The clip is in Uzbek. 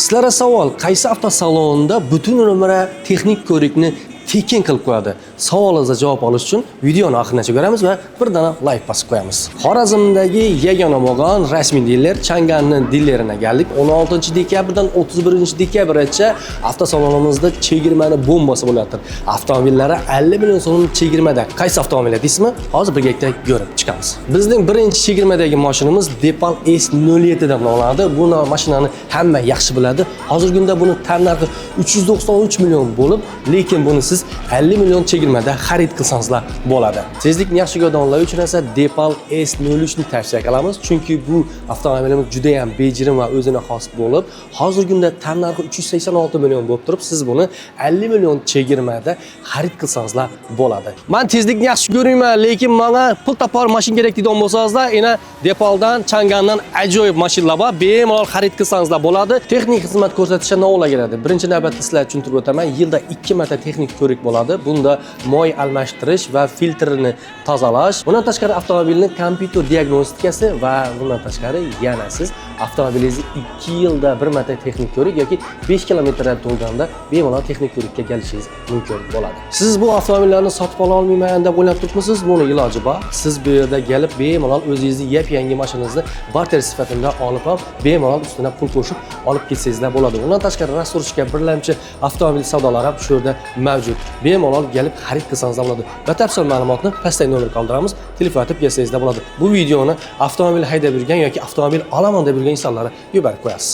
Sizlarga savol, qaysi avtosalonda butun umri texnik ko'rikni tekin qilib qo'yadi? Savolingizga javob olish uchun videoni oxirigacha ko'ramiz va bir dona like bosib qo'yamiz. Xorazmdagi yagona bo'lgan rasmiy diler Chang'anning dilerina keldik. 16-dekabrdan 31-dekabrgacha avtosalonimizda chegirmani bombasi bo'layotir. Avtomobillari 50 million so'm chegirmada. Qaysi avtomobil deysizmi? Hozir birgalikda ko'rib chiqamiz. Bizning birinchi chegirmadagi mashinamiz Depal S07 deb nomlanadi. Bu mashinani hamma yaxshi biladi. Hozirgi kunda buni tan narxi 393 million bo'lib, lekin buni siz 50 million chegirmada xarid qilsangizlar bo'ladi. Tezlikni yaxshi ko'rganlar uchun esa Depal S03 ni tavsiya qilamiz, chunki bu avtomobilimiz juda ham bejirim va o'zina xos bo'lib, hozirgi kunda tan narxi 386 million bo'lib turib, siz buni 50 million chegirmada xarid qilsangizlar bo'ladi. Men tezlikni yaxshi ko'rmayman, lekin menga pul topar mashina kerak degan bo'lsangizlar, yana Depaldan, Chang'andan ajoyib mashinalar bor. Bemalol xarid qilsangizlar bo'ladi. Texnik xizmat ko'rsatishga nima keladi? Birinchi navbatda sizlarga tushuntirib o'taman. Yilda 2 marta texnik ko'rik bo'ladi. Bunda moy almashtirish va filtrini tozalash. Bundan tashqari avtomobilning kompyuter diagnostikasi va bundan tashqari yana siz avtomobilingizni 2 yilda bir marta texnik ko'rik yoki 5 kilometrdan to'lganda bemalol texnik ko'rikka kelishingiz mumkin bo'ladi. Siz bu avtomobillarni sotib ola olmayman deb o'ylab turibsiz? Buni iloji bor. Siz bu yerda kelib bemalol o'zingizni yangi mashinangizni barter sifatida olib bemalol ustidan pul qo'shib olib ketsangizlar bo'ladi. Undan tashqari rasturishga birlamchi avtomobil savdolari ham shu yerda mavjud. Bemalol kelib xarid qilsangizlar bo'ladi. Batafsil ma'lumotni pastdagi nomer qoldiramiz. Telefon etib kelsangizlar bo'ladi. Bu videoni avtomobil haydab yurgan yoki avtomobil olaman deb yurgan insonlarga yuborib qo'yasiz.